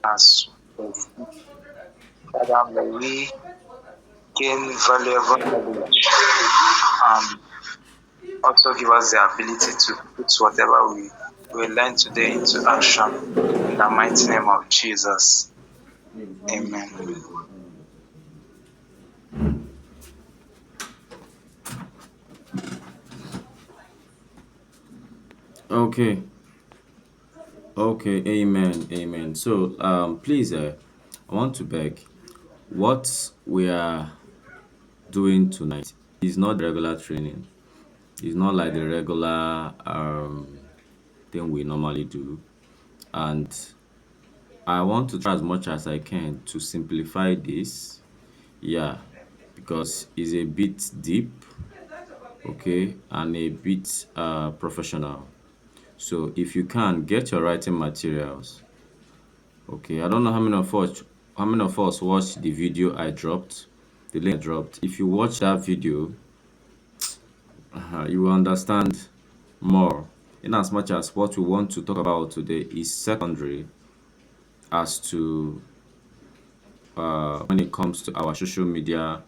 as we Father, may we gain valuable knowledge. Um, Also give us the ability to put whatever we learn today into action. In the mighty name of Jesus. Amen. Okay. Okay. Amen. Amen. So, please, I want to beg, what we are doing tonight is not regular training. It's not like the regular thing we normally do, and I want to try as much as I can to simplify this. Yeah, because it's a bit deep, okay, and a bit professional. So if you can get your writing materials, okay. I don't know how many of us watched the video I dropped, the link I dropped. If you watch that video, you will understand more. In as much as what we want to talk about today is secondary as to when it comes to our social media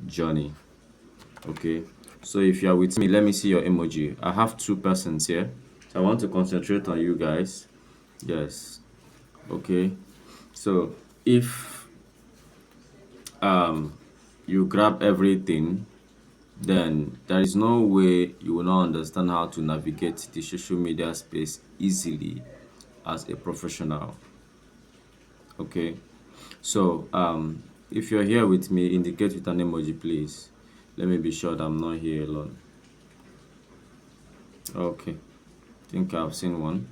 journey. Okay. So if you are with me, let me see your emoji. I have two persons here. So I want to concentrate on you guys. Yes. Okay. So if you grab everything, then there is no way you will not understand how to navigate the social media space easily as a professional. Okay. So if you're here with me, indicate with an emoji, please. Let me be sure that I'm not here alone. Okay. Think I've seen one.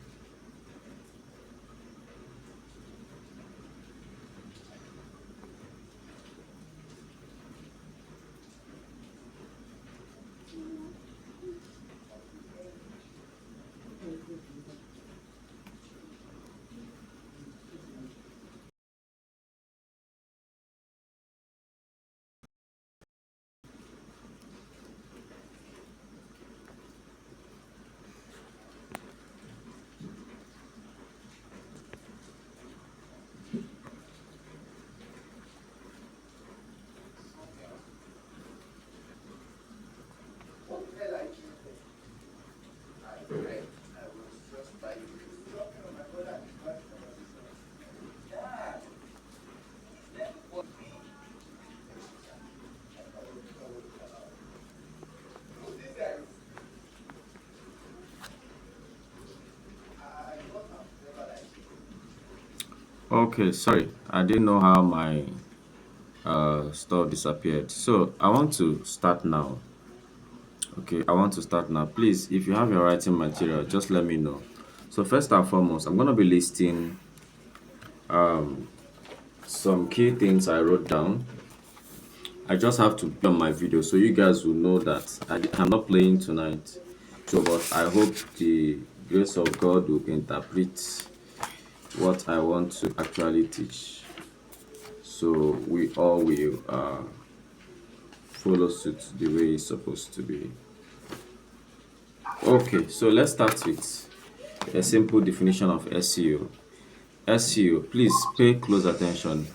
Okay, sorry. I didn't know how my stuff disappeared. So I want to start now. Okay, I want to start now. Please, if you have your writing material, just let me know. So first and foremost, I'm gonna be listing some key things I wrote down. I just have to be on my video so you guys will know that I'm not playing tonight. So, but I hope the grace of God will interpret what I want to actually teach. So we all will follow suit the way it's supposed to be. Okay, so let's start with a simple definition of SEO. SEO, please pay close attention.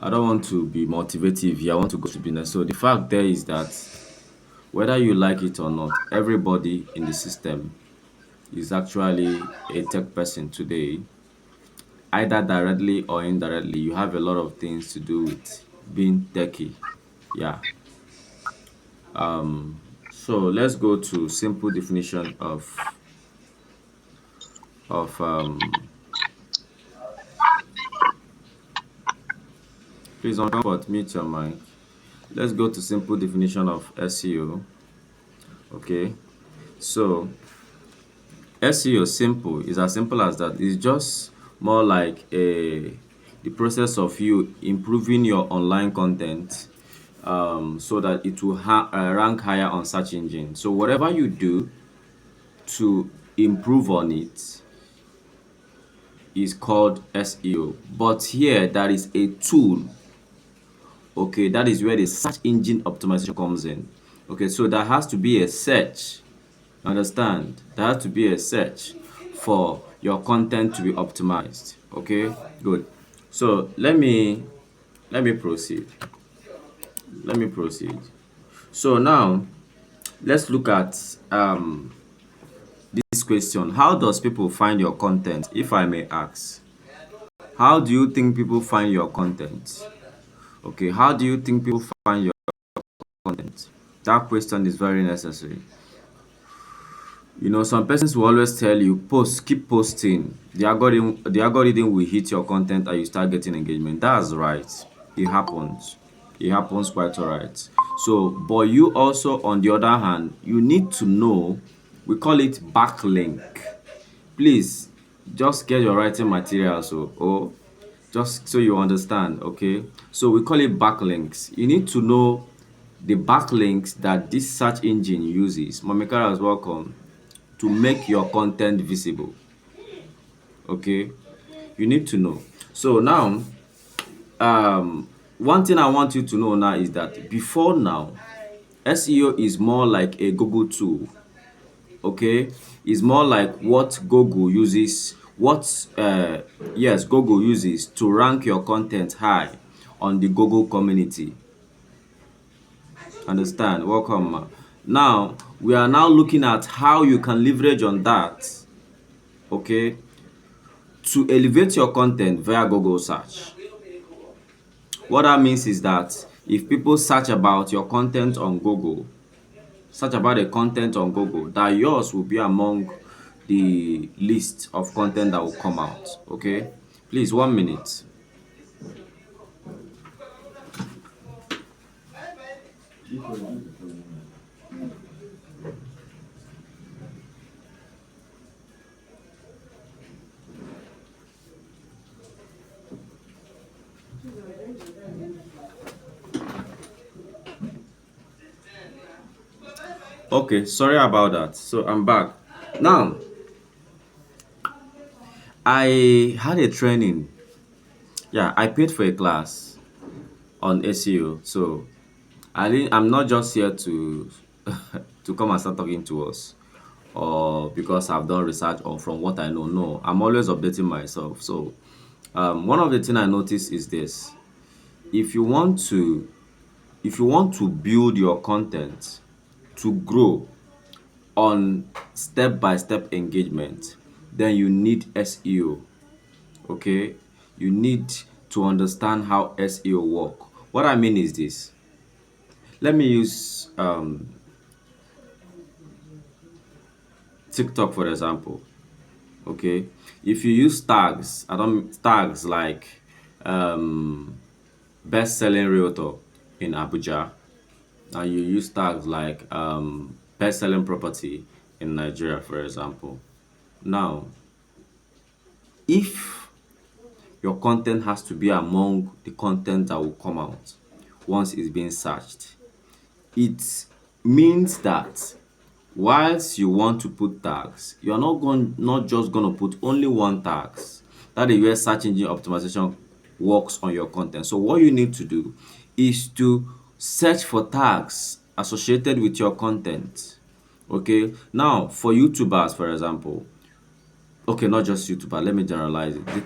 I don't want to be motivative here. I want to go to business. So the fact there is that whether you like it or not, everybody in the system is actually a tech person today. Either directly or indirectly, you have a lot of things to do with being techie. Yeah. So let's go to simple definition of please on comfort, mute your mic. Let's go to simple definition of SEO. Okay. So SEO simple is as simple as that. It's just more like the process of you improving your online content so that it will rank higher on search engine. So whatever you do to improve on it is called SEO. But here there is a tool. Okay, that is where the search engine optimization comes in. Okay, so there has to be a search. Understand? There has to be a search for your content to be optimized. Okay, good. So let me proceed. Let me proceed. So now let's look at this question. How does people find your content, if I may ask? How do you think people find your content? Okay, how do you think people find your content? That question is very necessary. You know, some persons will always tell you, post, keep posting. The algorithm will hit your content and you start getting engagement. That's right. It happens. It happens quite alright. So, but you also, on the other hand, you need to know, we call it backlink. Please, just get your writing materials, just so you understand, okay? So we call it backlinks. You need to know the backlinks that this search engine uses. Momikara is welcome, to make your content visible. Okay, you need to know. So now, one thing I want you to know now is that before now, SEO is more like a Google tool. Okay, it's more like what Google uses, yes, Google uses to rank your content high on the Google community. Understand? Welcome. Now we are now looking at how you can leverage on that. Okay, to elevate your content via Google search. What that means is that if people search about your content on Google, search about the content on Google, that yours will be among the list of content that will come out. Okay, please, 1 minute. Okay, sorry about that. So I'm back. Now, I had a training. Yeah, I paid for a class on SEO. So I'm not just here to to come and start talking to us, or because I've done research or from what I know. No, I'm always updating myself. So one of the things I notice is this: if you want to build your content to grow on step-by-step engagement, then you need SEO. Okay, you need to understand how SEO work. What I mean is this: let me use TikTok for example. Okay, if you use tags, I don't tags like um best-selling realtor in Abuja, and you use tags like best-selling property in Nigeria, for example. Now, if your content has to be among the content that will come out once it's being searched, it means that whilst you want to put tags, you are not just going to put only one tags. That is where search engine optimization works on your content. So what you need to do is to search for tags associated with your content. Okay, now for YouTubers, for example, okay, not just YouTuber, let me generalize it. The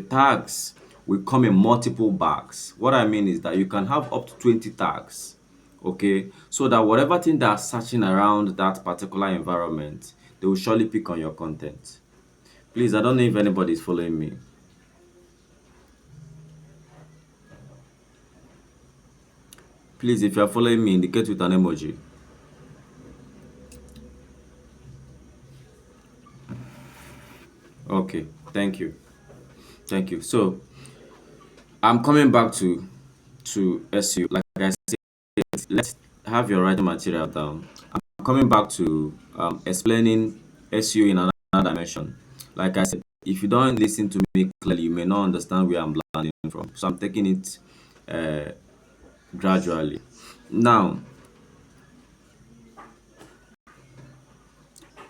tags will come in multiple bags. What I mean is that you can have up to 20 tags. Okay, so that whatever thing they're searching around that particular environment, they will surely pick on your content. Please, I don't know if anybody is following me. Please, if you're following me, indicate with an emoji. Okay, thank you. Thank you. So I'm coming back to SEO. Like I said, let's have your writing material down. I'm coming back to explaining SEO in another dimension. Like I said, if you don't listen to me clearly, you may not understand where I'm landing from. So I'm taking it uh, gradually. Now,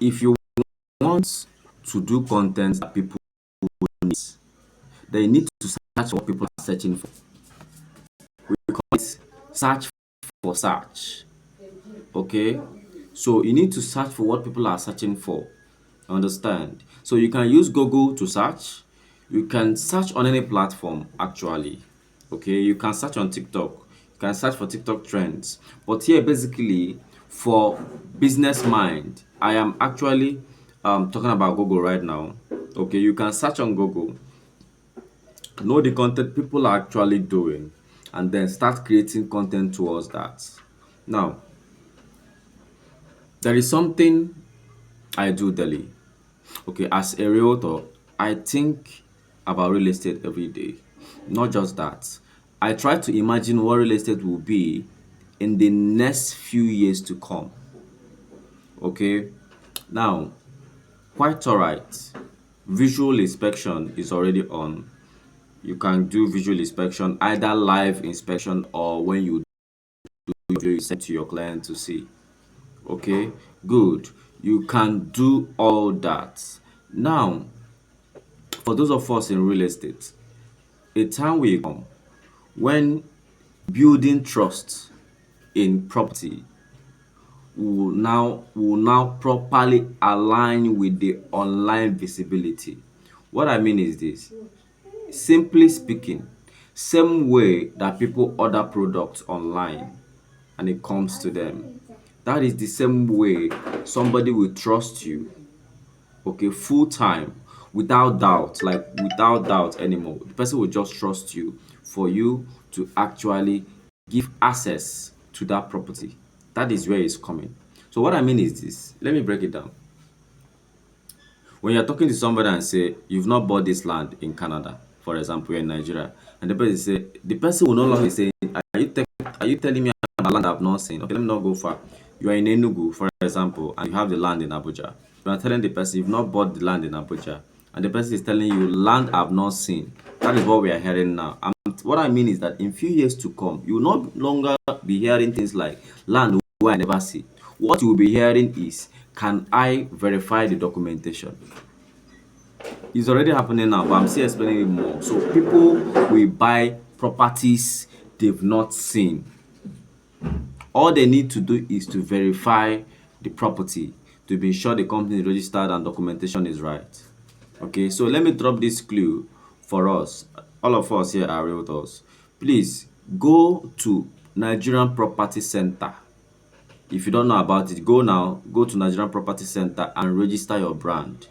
if you want to do content that people need, then you need to search what people are searching for. We call it search for search. Okay, so you need to search for what people are searching for. Understand? So you can use Google to search. You can search on any platform actually. Okay, you can search on TikTok. You can search for TikTok trends. But here basically for business mind, I am actually talking about Google right now. Okay, you can search on Google, know the content people are actually doing, and then start creating content towards that. Now, there is something I do daily. Okay, as a realtor, I think about real estate every day. Not just that. I try to imagine what real estate will be in the next few years to come. Okay. Now, quite alright. Visual inspection is already on. You can do visual inspection, either live inspection or when you do video you send to your client to see. Okay, good. You can do all that. Now, for those of us in real estate, a time will come when building trust in property will now properly align with the online visibility. What I mean is this: simply speaking, same way that people order products online and it comes to them, that is the same way somebody will trust you, okay, full time, without doubt, like without doubt anymore. The person will just trust you for you to actually give access to that property. That is where it's coming. So what I mean is this: let me break it down. When you're talking to somebody and say you've not bought this land in Canada, for example, you're in Nigeria, and the person will no longer say, are you telling me about land I've not seen? Okay, let me not go far. You are in Enugu, for example, and you have the land in Abuja. You are telling the person you've not bought the land in Abuja, and the person is telling you land I've not seen. That is what we are hearing now. And what I mean is that in few years to come, you will no longer be hearing things like land where I never see. What you will be hearing is, can I verify the documentation? It's already happening now, but I'm still explaining it more. So people will buy properties they've not seen. All they need to do is to verify the property to be sure the company is registered and documentation is right. Okay, so let me drop this clue for us. All of us here are realtors. Please go to Nigerian Property Center. If you don't know about it, go now, go to Nigerian Property Center and register your brand.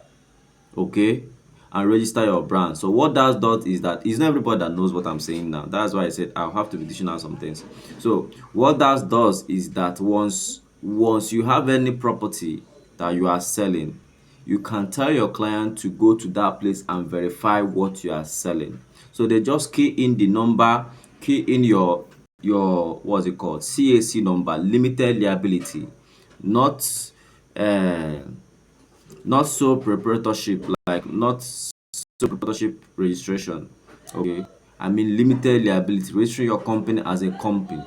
Okay, and register your brand. So what that does is that it's not everybody that knows what I'm saying now. That's why I said I'll have to be dishing out some things. So what that does is that once you have any property that you are selling, you can tell your client to go to that place and verify what you are selling. So they just key in the number, key in your what's it called, CAC number, limited liability, not uh not sole proprietorship, like not sole proprietorship registration. Okay, I mean limited liability, registering your company as a company.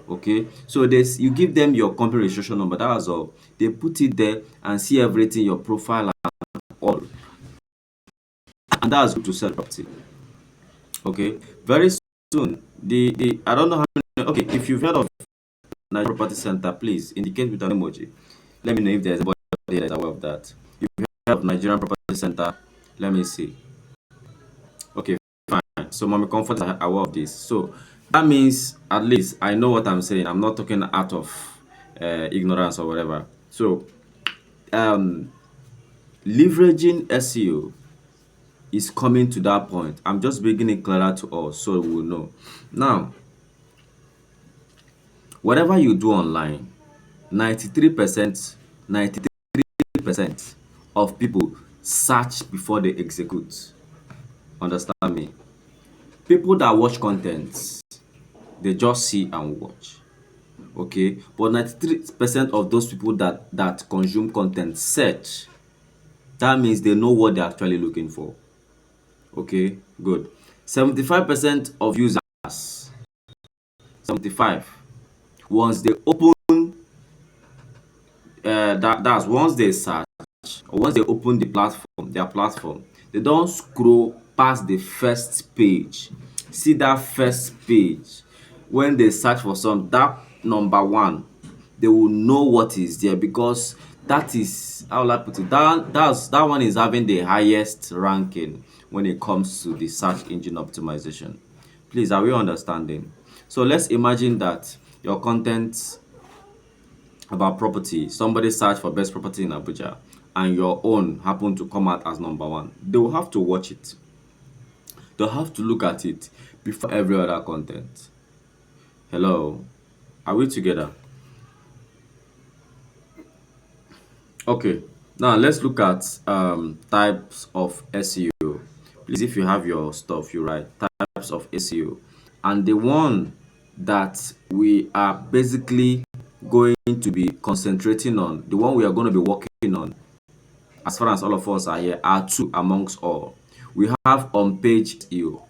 Okay, so this, you give them your company registration number, that's all. They put it there and see everything, your profile and all, and that's good to sell property. Okay, very soon, the I don't know how many. Okay, if you've heard of Nigeria Property Center, please indicate with an emoji. Let me know if there's anybody that is aware of that. If you heard of Nigerian Property Center, let me see. Okay, fine. So Mommy Comfort is aware of this. So that means at least I know what I'm saying. I'm not talking out of ignorance or whatever. So um, leveraging SEO is coming to that point. I'm just making it clearer to us so we'll know. Now, whatever you do online, 93%, 93% of people search before they execute. Understand me? People that watch content, they just see and watch. Okay, but 93% of those people that consume content search. That means they know what they're actually looking for. Okay, good. 75% of users, 75, once they open that's once they search or once they open their platform, they don't scroll past the first page. See that first page, when they search for some, that number one, they will know what is there, because That is how will I put it. That one is having the highest ranking when it comes to the search engine optimization. Please, are we understanding? So let's imagine that your content about property, somebody search for best property in Abuja, and your own happen to come out as number one. They will have to watch it. They'll have to look at it before every other content. Hello, are we together? Okay, now let's look at types of SEO. Please, if you have your stuff, you write types of SEO. And the one that we are basically going to be concentrating on, the one we are going to be working on, as far as all of us are here, are two amongst all. We have on page SEO,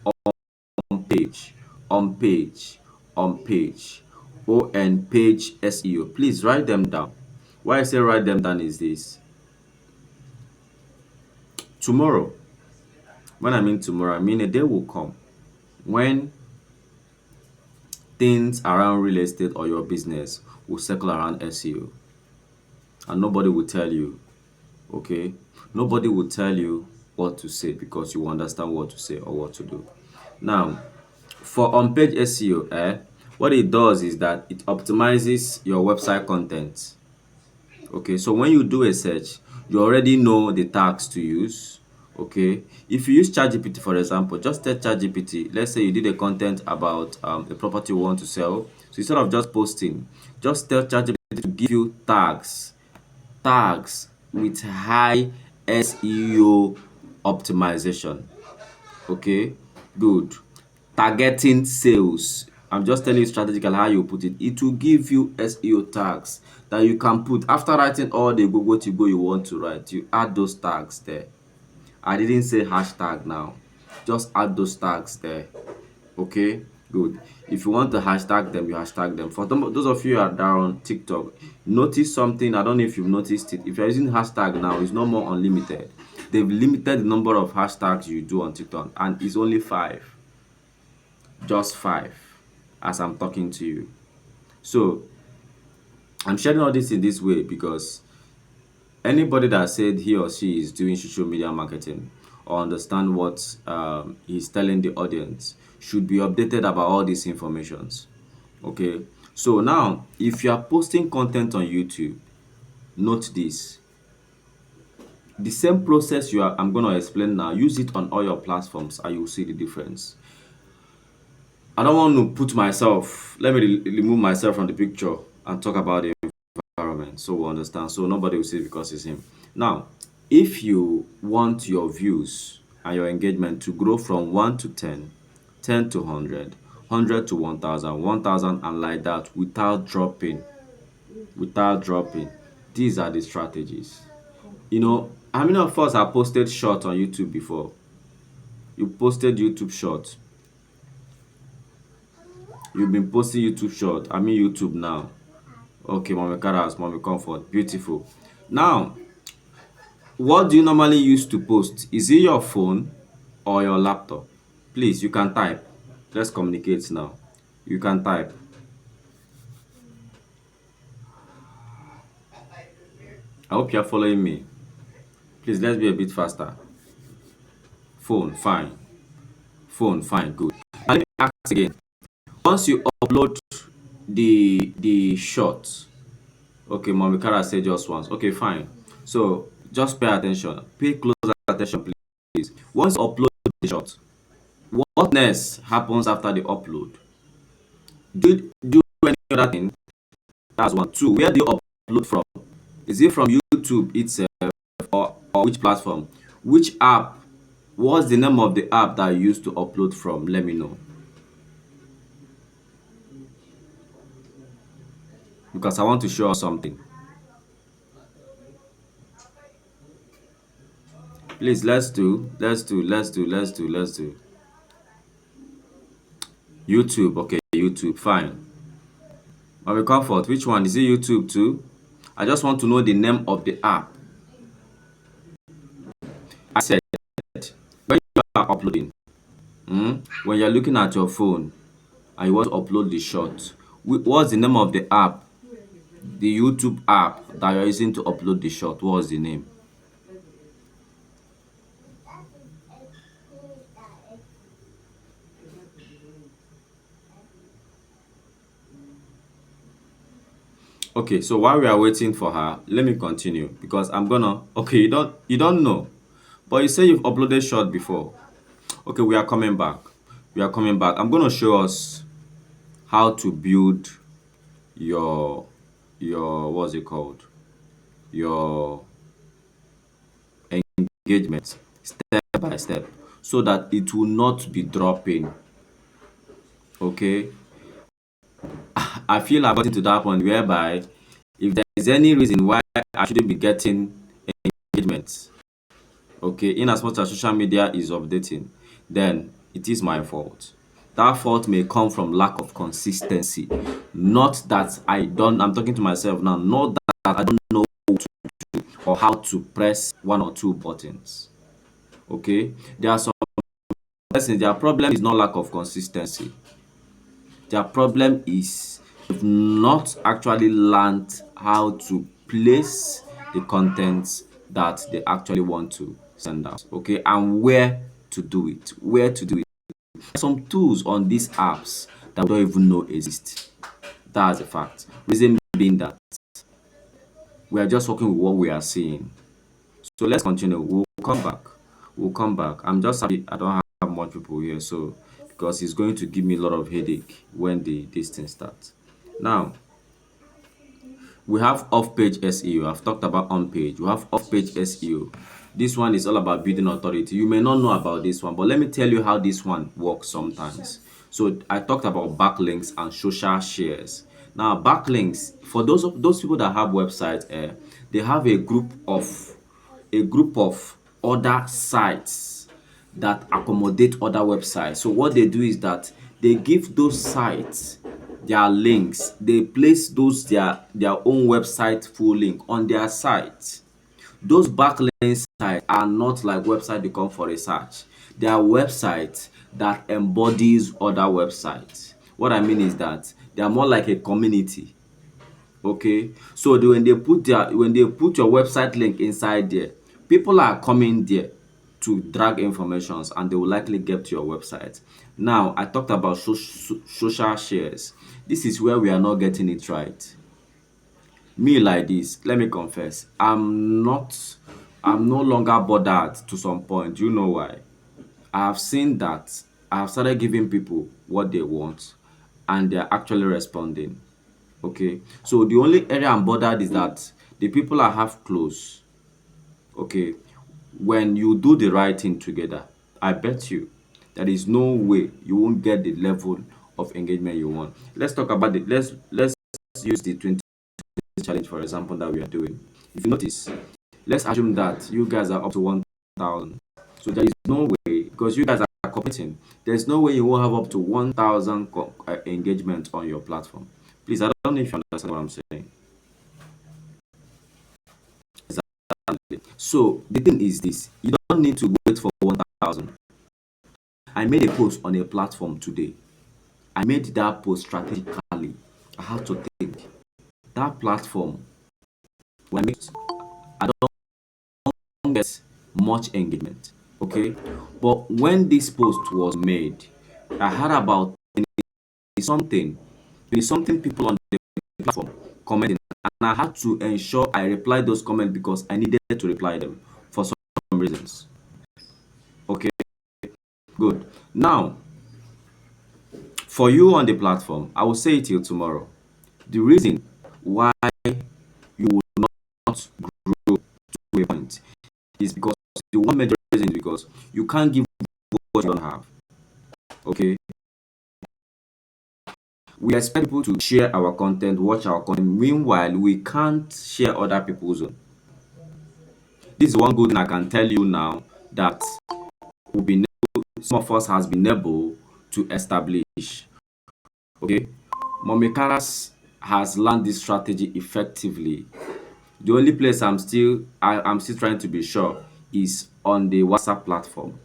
on page, on page, on page, on page SEO. Please write them down. Why I say write them down is this. Tomorrow, when I mean tomorrow, I mean a day will come when things around real estate or your business will circle around SEO, and nobody will tell you, okay? Nobody will tell you what to say because you understand what to say or what to do. Now, for on-page SEO, what it does is that it optimizes your website content. Okay, so when you do a search, you already know the tags to use. Okay, if you use ChatGPT, for example, just tell ChatGPT, let's say you did a content about a property you want to sell. So instead of just posting, just tell ChatGPT to give you tags with high SEO optimization. Okay, good. Targeting sales. I'm just telling you strategically how you put it. It will give you SEO tags that you can put after writing all the Google to go you want to write. You add those tags there. I didn't say hashtag now. Just add those tags there. Okay, good. If you want to hashtag them, you hashtag them. For those of you that are on TikTok, notice something. I don't know if you've noticed it. If you're using hashtag now, it's no more unlimited. They've limited the number of hashtags you do on TikTok, and it's only 5. Just 5 as I'm talking to you. So I'm sharing all this in this way because anybody that said he or she is doing social media marketing or understand what he's telling the audience should be updated about all these informations. Okay, so now if you are posting content on YouTube, note this: the same process I'm going to explain now, use it on all your platforms and you'll see the difference. I don't want to put myself, let me remove myself from the picture and talk about the environment so we understand, so nobody will see it because it's him. Now, if you want your views and your engagement to grow from 1 to 10, 10 to 100, 100 to 1000, 1000 and like that without dropping, these are the strategies. How many of us have posted short on YouTube before? You posted YouTube short. You've been posting YouTube short. I mean YouTube now. Okay, Mommy Karas, Mommy Comfort. Beautiful. Now, what do you normally use to post? Is it your phone or your laptop? Please, you can type. Let's communicate now. You can type. I hope you're following me. Please, let's be a bit faster. Phone, fine. Phone, fine, good. And let me ask again. Once you upload the short, okay, Mommy Kara said just once. Okay, fine. So just pay attention. Pay close attention, please. Once you upload the shot, what next happens after the upload? Do you do any other thing? That's one. Two, where do you upload from? Is it from YouTube itself or which platform? Which app? What's the name of the app that you used to upload from? Let me know. Because I want to show us something. Please, let's do. YouTube, okay, YouTube, fine. Mommy Comfort, which one? Is it YouTube too? I just want to know the name of the app. I said, when you are uploading, when you're looking at your phone and you want to upload the shot, what's the name of the app? The YouTube app that you're using to upload the short, what was the name? Okay, so while we are waiting for her, let me continue because I'm gonna. Okay, you don't know, but you say you've uploaded short before. Okay, we are coming back. We are coming back. I'm gonna show us how to build your what's it called, your engagement step by step, so that it will not be dropping. Okay, I feel I've gotten to that point whereby if there is any reason why I shouldn't be getting engagement, okay, in as much as social media is updating, then it is my fault. That fault may come from lack of consistency. Not that I'm talking to myself now, not that I don't know or how to press one or two buttons. Okay, there are some persons, their problem is not lack of consistency. Their problem is they've not actually learned how to place the content that they actually want to send out. Okay, and where to do it. Where to do it. Some tools on these apps that we don't even know exist. That's a fact. Reason being that we are just working with what we are seeing. So let's continue. We'll come back. We'll come back. I'm just happy I don't have much people here, so because it's going to give me a lot of headache when this thing starts. Now we have off-page SEO. I've talked about on-page. We have off-page SEO. This one is all about building authority. You may not know about this one, but let me tell you how this one works sometimes. So I talked about backlinks and social shares. Now backlinks, for those people that have websites, they have a group of other sites that accommodate other websites. So what they do is that they give those sites their links. They place those their own website full link on their site. Those backlink sites are not like website you come for research. They are websites that embodies other websites. What I mean is that they are more like a community. Okay, so when they put your website link inside there, people are coming there to drag informations and they will likely get to your website. Now I talked about social shares. This is where we are not getting it right. Me, like this, let me confess, I'm no longer bothered to some point. Do you know why? I have seen that I have started giving people what they want and they're actually responding. Okay, so the only area I'm bothered is that the people I have close, okay, when you do the right thing together, I bet you there is no way you won't get the level of engagement you want. Let's talk about it. Let's use the 20 challenge for example that we are doing. If you notice, let's assume that you guys are up to 1,000. So there is no way, because you guys are competing, there's no way you will have up to 1,000 engagement on your platform. Please, I don't know if you understand what I'm saying. Exactly. So the thing is this: you don't need to wait for 1,000. I made a post on a platform today. I made that post strategically. I had to think that platform. When I make, I don't get much engagement. Okay, but when this post was made, I had about 20 something, 20 something people on the platform commenting, and I had to ensure I replied those comments because I needed to reply them for some reasons. Okay, good. Now, for you on the platform, I will say it till tomorrow. The reason why you will not grow to a point is because the one major reason is because you can't give what you don't have. Okay, we expect people to share our content, watch our content. Meanwhile, we can't share other people's own. This is one good thing I can tell you now that we've been some of us has been able to establish. Okay, Mommy Karas has learned this strategy effectively. The only place I'm still trying to be sure is on the WhatsApp platform.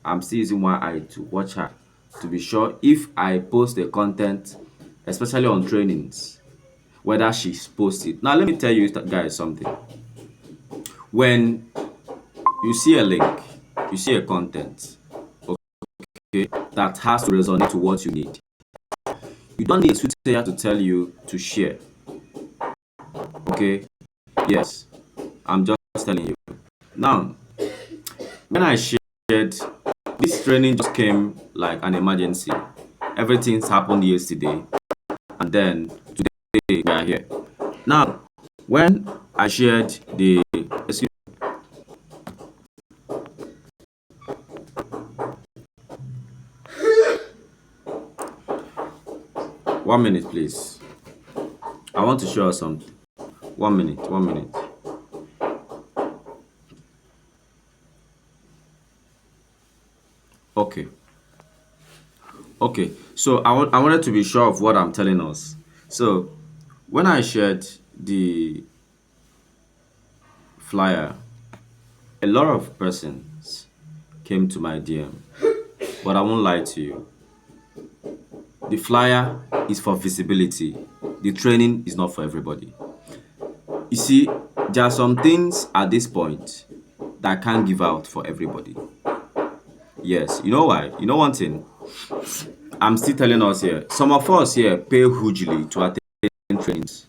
I'm still using one eye to watch her to be sure if I post the content, especially on trainings. whether she's posted. Now let me tell you guys something. When you see a link, you see a content, okay, that has to resonate to what you need. You don't need a soothsayer to tell you to share. Okay? Yes. I'm just telling you. Now, when I shared, this training just came like an emergency. Everything's happened yesterday, and then today we are here. Now, when I shared the excuse 1 minute, please. I want to show you something. 1 minute, 1 minute. Okay. Okay. So I wanted to be sure of what I'm telling us. So when I shared the flyer, a lot of persons came to my DM. But I won't lie to you. The flyer is for visibility. The training is not for everybody. You see, there are some things at this point that I can't give out for everybody. Yes, you know why? You know one thing? I'm still telling us here. Some of us here pay hugely to attend trainings.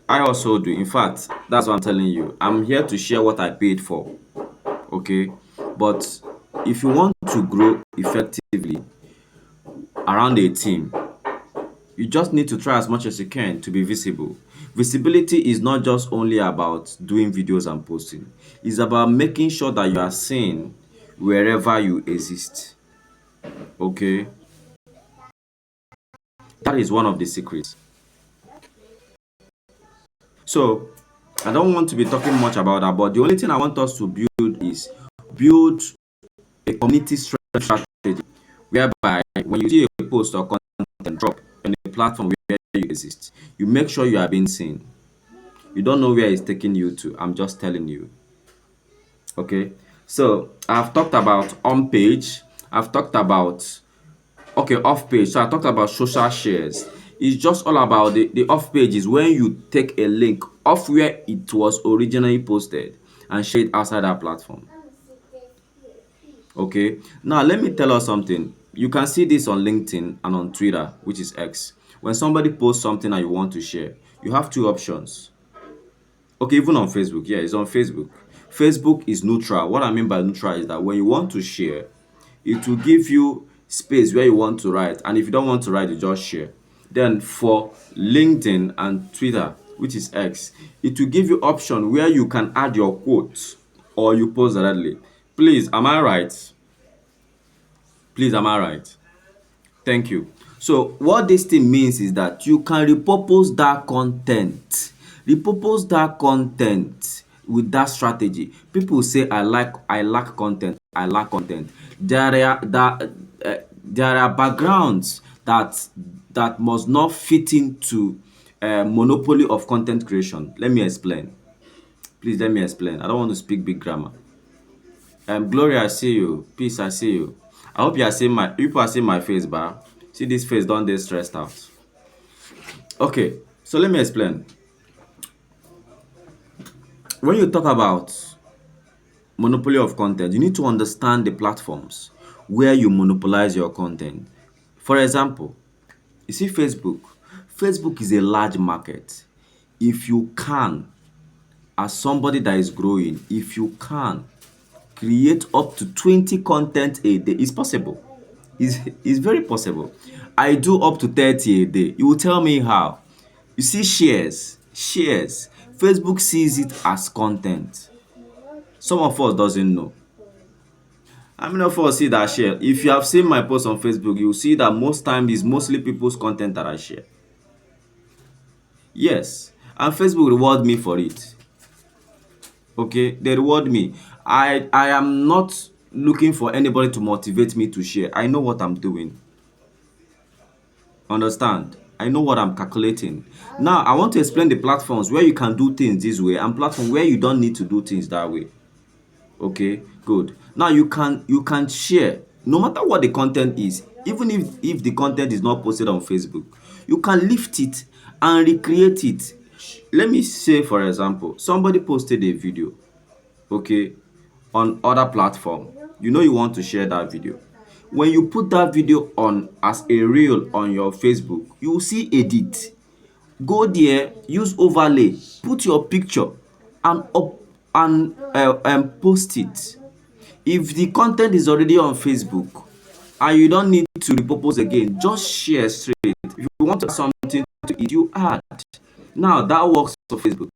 I also do. In fact, that's what I'm telling you. I'm here to share what I paid for. Okay? But if you want to grow effectively around a team, you just need to try as much as you can to be visible. Visibility is not just only about doing videos and posting. It's about making sure that you are seen wherever you exist. Okay? That is one of the secrets. So, I don't want to be talking much about that, but the only thing I want us to build is build a community strategy whereby when you see a post or content drop on a platform where you exist, you make sure you are being seen. You don't know where it's taking you to. I'm just telling you. Okay. So I've talked about on page. I've talked about okay off page. So I talked about social shares. It's just all about the off page is when you take a link off where it was originally posted and share it outside that platform. Okay. Now let me tell us something. You can see this on LinkedIn and on Twitter, which is X. When somebody posts something that you want to share, you have two options. Okay, even on Facebook. Yeah, it's on Facebook. Facebook is neutral. What I mean by neutral is that when you want to share, it will give you space where you want to write. And if you don't want to write, you just share. Then for LinkedIn and Twitter, which is X, it will give you option where you can add your quotes or you post directly. Please, am I right? Please, am I right? Thank you. So what this thing means is that you can repurpose that content. Repurpose that content with that strategy. People say I lack content. I lack content. There are backgrounds that must not fit into monopoly of content creation. Let me explain. Please let me explain. I don't want to speak big grammar. Gloria, I see you. Peace, I see you. I hope you are seeing my people are seeing my face, bar. See this face, don't they stressed out? Okay, so let me explain. When you talk about monopoly of content, you need to understand the platforms where you monopolize your content. For example, you see Facebook. Facebook is a large market. If you can, as somebody that is growing, if you can create up to 20 content a day, it's possible. It's very possible. I do up to 30 a day. You will tell me how. You see shares. Facebook sees it as content. Some of us doesn't know. How many of us see that share? If you have seen my post on Facebook, you will see that most times it's mostly people's content that I share. Yes, and Facebook reward me for it. Okay, they reward me. I am not looking for anybody to motivate me to share. I know what I'm doing. Understand? I know what I'm calculating. Now, I want to explain the platforms where you can do things this way and platform where you don't need to do things that way. Okay, good. Now you can share no matter what the content is, even if the content is not posted on Facebook. You can lift it and recreate it. Let me say, for example, somebody posted a video, okay, on other platform. You want to share that video. When you put that video on as a reel on your Facebook, you will see edit. Go there, use overlay, put your picture and up and post it. If the content is already on Facebook and you don't need to repurpose again, just share straight. If you want to add something to it, you add. Now that works for Facebook.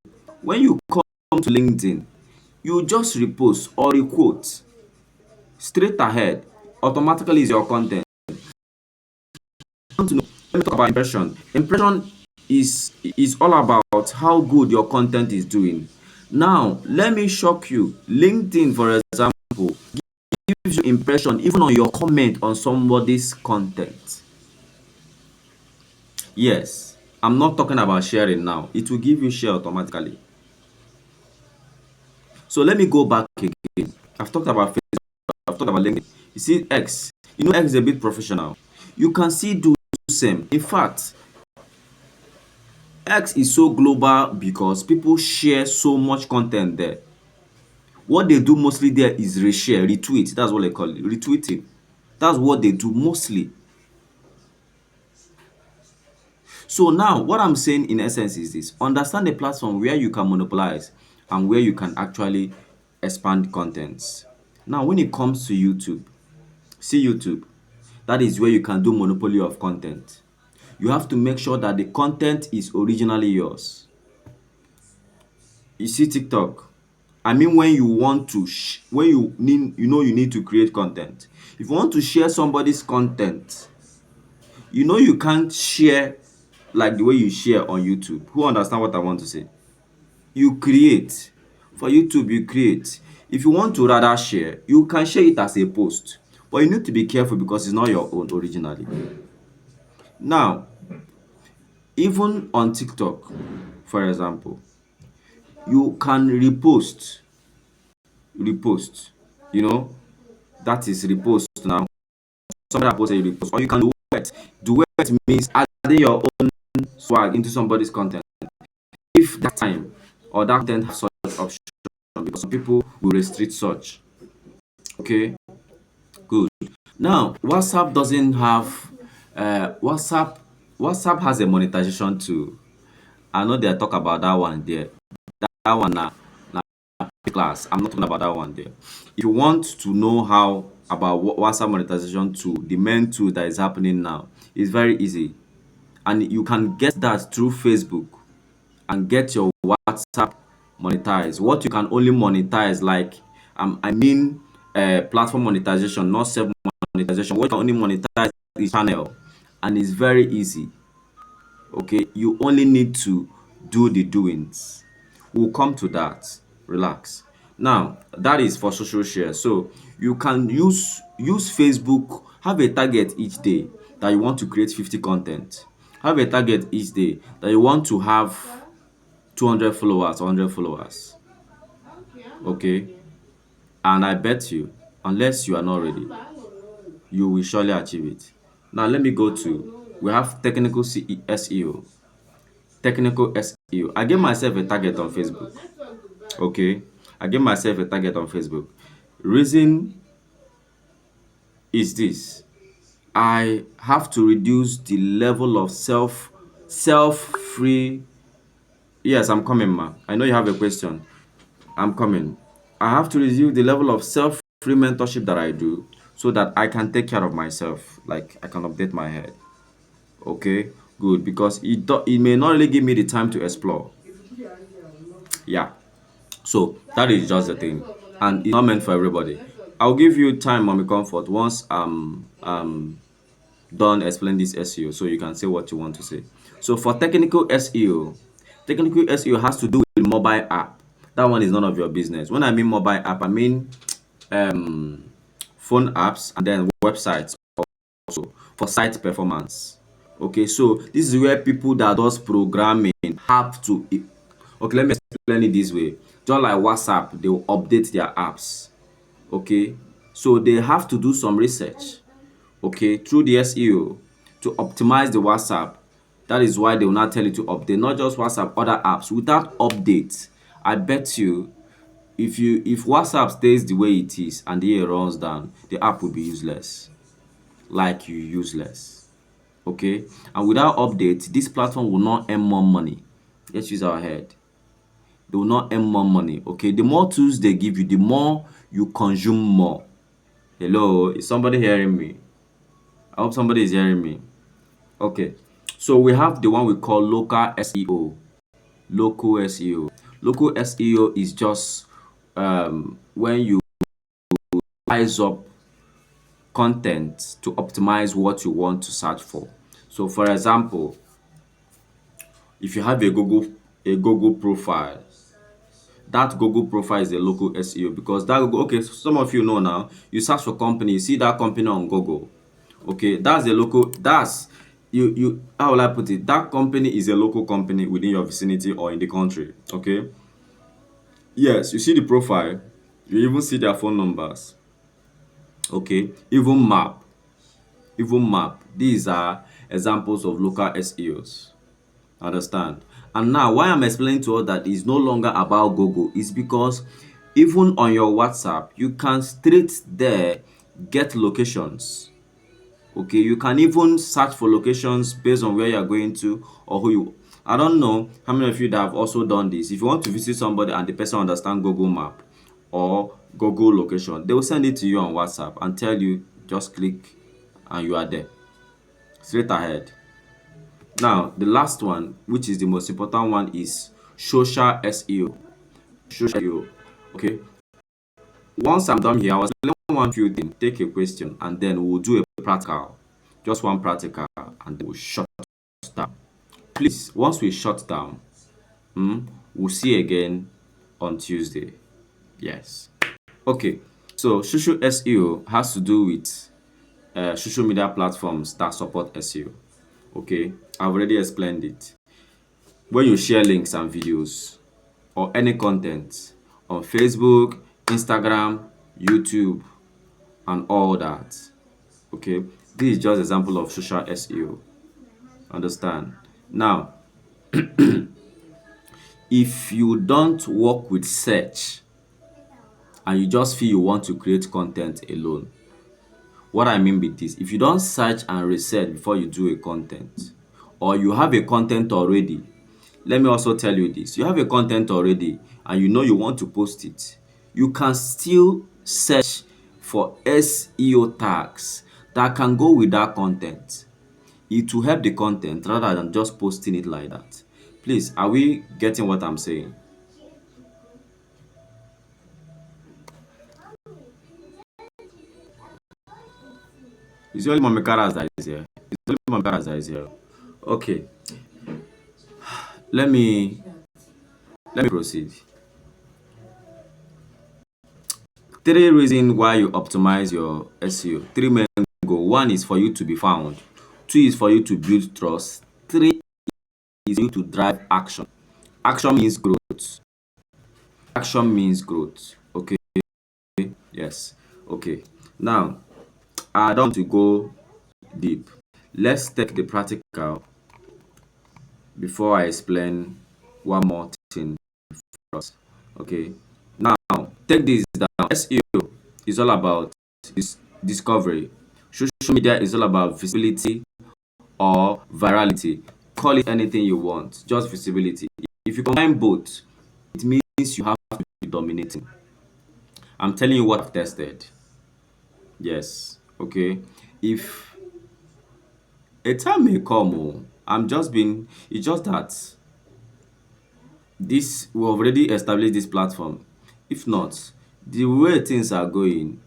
When you come to LinkedIn, you just repost or requote straight ahead. Automatically is your content. Want to know, let me talk about impression. Impression is all about how good your content is doing. Now let me shock you. LinkedIn, for example, gives you impression even on your comment on somebody's content. Yes, I'm not talking about sharing now. It will give you share automatically. So let me go back again. I've talked about Facebook, I've talked about LinkedIn. You see X. X is a bit professional. You can see do same. In fact, X is so global because people share so much content there. What they do mostly there is reshare, retweet. That's what they call it, retweeting. That's what they do mostly. So now, what I'm saying in essence is this: understand the platform where you can monopolize and where you can actually expand contents. Now, when it comes to YouTube, see YouTube, that is where you can do monopoly of content. You have to make sure that the content is originally yours. You see TikTok, I mean, when you want to when you need to create content. If you want to share somebody's content, you can't share like the way you share on YouTube. Who understand what I want to say? You create. For YouTube, you create. If you want to rather share, you can share it as a post, but you need to be careful because it's not your own originally. Now, even on TikTok, for example, you can repost, you know that is repost. Now somebody that posted a repost, or you can duet. Duet means adding your own swag into somebody's content if that time or that content has such option, because some people will restrict such. Okay, good. Now WhatsApp doesn't have WhatsApp has a monetization too. I know they talk about that one there. That one na class. I'm not talking about that one there. If you want to know how about WhatsApp monetization tool, the main tool that is happening now, is very easy. And you can get that through Facebook and get your WhatsApp monetized. What you can only monetize, like I mean platform monetization, not self monetization. What you can only monetize is channel, and it's very easy. Okay, you only need to do the doings. We'll come to that. Relax. Now that is for social share. So you can use Facebook. Have a target each day that you want to create 50 content. Have a target each day that you want to have 200 followers, 100 followers. Okay, and I bet you, unless you are not ready, you will surely achieve it. Now let me go to, we have technical SEO. Technical SEO. I gave myself a target on Facebook. Okay, I gave myself a target on Facebook. Reason is this: I have to reduce the level of self free. Yes, I'm coming, ma. I know you have a question. I'm coming. I have to reduce the level of self free mentorship that I do so that I can take care of myself. Like I can update my head. Okay, good, because it may not really give me the time to explore. Yeah. So that is just the thing, and it's not meant for everybody. I'll give you time, mommy comfort, once done explain this SEO, so you can say what you want to say. So for technical SEO has to do with mobile app. That one is none of your business. When I mean mobile app, I mean um phone apps and then websites also for site performance. Okay, so this is where people that does programming have to. Okay, let me explain it this way. Just like WhatsApp, they will update their apps. Okay, so they have to do some research, okay, through the SEO to optimize the WhatsApp That is why they will not tell you to update, not just WhatsApp, other apps. Without update, I bet you, if WhatsApp stays the way it is and the year runs down, the app will be useless. Like you useless. Okay? And without update, this platform will not earn more money. Let's use our head. They will not earn more money. Okay? The more tools they give you, the more you consume more. Hello, is somebody hearing me? I hope somebody is hearing me. Okay. So we have the one we call local SEO. Local SEO. Local SEO is just when you size up content to optimize what you want to search for. So for example, if you have a Google profile, that Google profile is a local SEO because that Google, okay, so some of you know now, you search for company, you see that company on Google. Okay, that's a local, that's you how will I put it? That company is a local company within your vicinity or in the country. Okay. Yes, you see the profile, you even see their phone numbers. Okay, even map. These are examples of local SEOs. Understand? And now, why I'm explaining to us that it's no longer about Google is because even on your WhatsApp, you can straight there get locations. Okay, you can even search for locations based on where you're going to or who you. I don't know how many of you that have also done this. If you want to visit somebody and the person understand Google Map or Google location, they will send it to you on WhatsApp and tell you just click and you are there. Straight ahead. Now, the last one, which is the most important one, is social SEO. Social SEO. Okay. Once I'm done here, I was learning one few things, take a question, and then we'll do a practical. Just one practical, and then we'll shut down. Please, once we shut down, we'll see again on Tuesday. Yes. Okay. So, social SEO has to do with social media platforms that support SEO. Okay. I've already explained it. When you share links and videos or any content on Facebook, Instagram, YouTube, and all that. Okay, this is just example of social SEO. Understand? Now, if you don't work with search and you just feel you want to create content alone, what I mean with this, if you don't search and research before you do a content, or you have a content already, let me also tell you this. You have a content already and you know you want to post it. You can still search for SEO tags that can go with that content. It will help the content rather than just posting it like that. Please, are we getting what I'm saying? It's only Mami Karas that is here. It's only Mami Karas that is here. Okay, let me let me proceed. Three reasons why you optimize your SEO. Three main goals. One is for you to be found. Two is for you to build trust. Three is you to drive action. Action means growth. Action means growth. Okay. Yes. Okay. Now, I don't want to go deep. Let's take the practical before I explain one more thing for us. Okay. Now, take this down. SEO is all about discovery. Social media is all about visibility or virality. Call it anything you want, just visibility. If you combine both, it means you have to be dominating. I'm telling you what I've tested. Yes. Okay. If a time may come, I'm just being, it's just that this, we already established this platform. If not, the way things are going,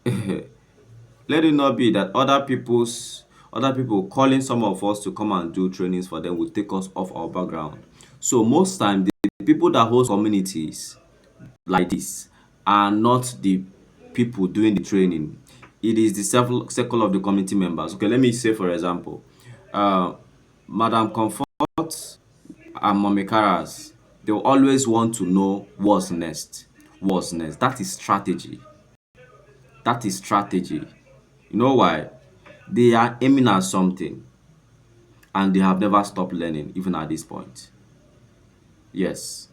let it not be that other people calling some of us to come and do trainings for them will take us off our background. So most time the people that host communities like this are not the people doing the training. It is the circle of the community members. Okay, let me say for example, uh, Madam Comfort and Mommy Karas, they will always want to know what's next. What's next? That is strategy. That is strategy. You know why? They are aiming at something. and they have never stopped learning even at this point. Yes.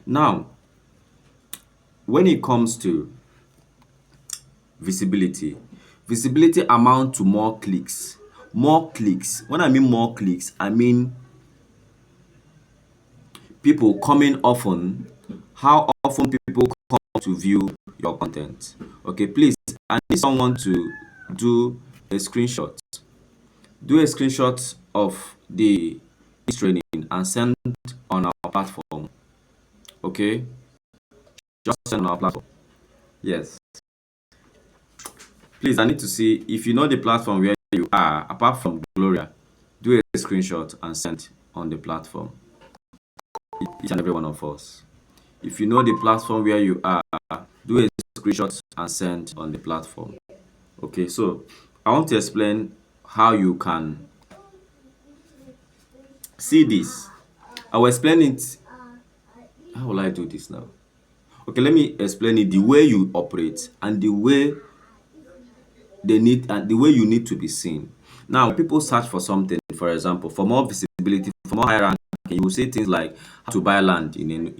Now, when it comes to visibility, visibility amount to more clicks. More clicks. When I mean more clicks, I mean people coming often. How often people come to view your content. Okay, please, I need someone to do a screenshot. Do a screenshot of this training and send on our platform. Okay, just send on our platform. Yes, please, I need to see if you know the platform where you are. Apart from Gloria, do a screenshot and send on the platform. Each and every one of us. If you know the platform where you are, do a screenshot and send on the platform. Okay, so I want to explain how you can see this. I will explain it. How will I do this now? Okay, let me explain it the way you operate and the way you need to be seen. Now, people search for something, for example, for more visibility, for more high ranking, you will say things like how to buy land in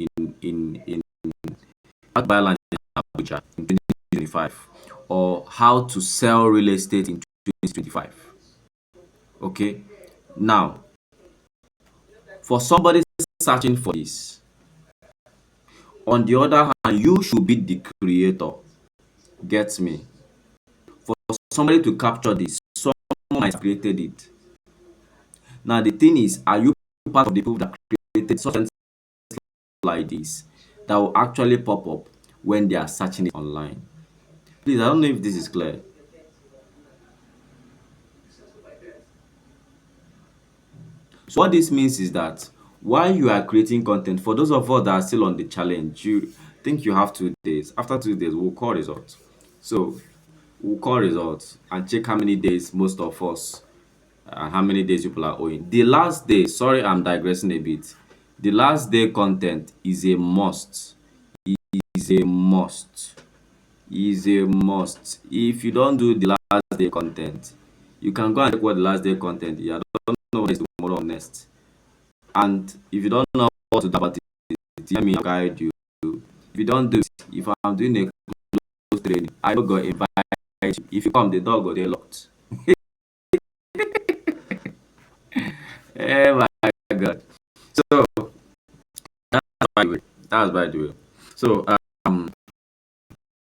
how to buy land in Abuja in 2025, or how to sell real estate in 2025. Okay, now for somebody searching for this, on the other hand, you should be the creator. Get me? For somebody to capture this, someone might have created it. Now the thing is, are you part of the people that created something like this that will actually pop up when they are searching it online? Please, I don't know if this is clear. So what this means is that while you are creating content, for those of us that are still on the challenge, you think you have 2 days. After 2 days, we'll call results. So we'll call results and check how many days most of us and how many days people are owing. The last day, sorry, I'm digressing a bit. The last day content is a must. Is a must. Is a must. If you don't do the last day content, you can go and check what the last day content is. I don't know what is tomorrow or next. And if you don't know what to do about it, let me guide you. If you don't do it, if I'm doing a close training, I don't go invite you. If you come, the door go there locked. Oh my God. So that's by the way. That's by the way. So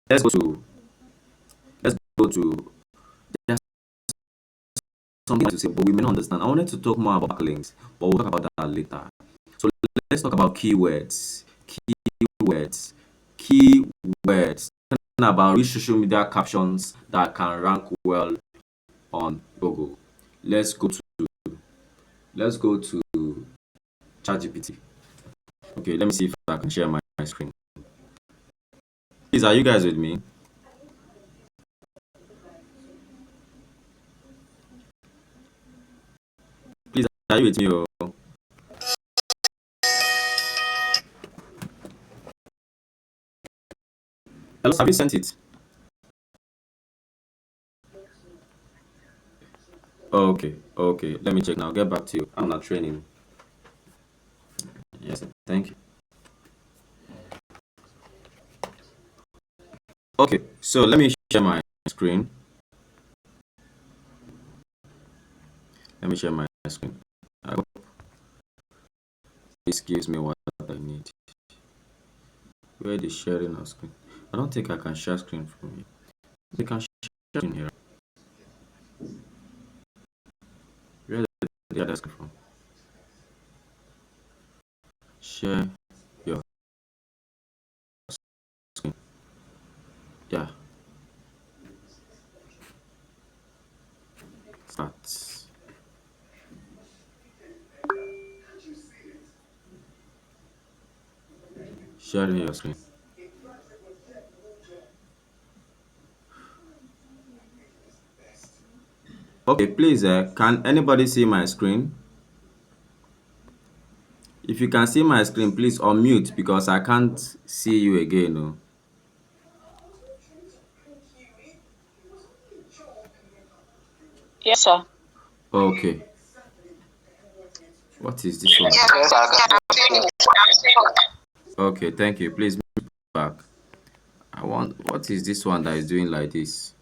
let's go to let's go to there's something to say, but we may not understand. I wanted to talk more about backlinks, but we'll talk about that later. So let's talk about keywords. Keywords. Keywords. Talking about which social media captions that can rank well on Google. Let's go to let's go to ChatGPT. Okay, let me see if I can share my screen. Please, are you guys with me? Please, are you with me? Oh? Hello, have you sent it? Okay, okay. Let me check now. I'll get back to you. I'm not training. Yes, thank you. Okay, so let me share my screen. Let me share my screen. I hope this gives me what I need. Where is sharing our screen? I don't think I can share screen from here. You can share screen here. Where is the other screen from? Share your screen. Yeah, start. Sharing your screen. Okay, please, can anybody see my screen? If you can see my screen, please unmute because I can't see you again. No. Yes, sir. Okay. What is this one? Yes, I can see it. Okay, thank you. Please move back. I want. What is this one that is doing like this?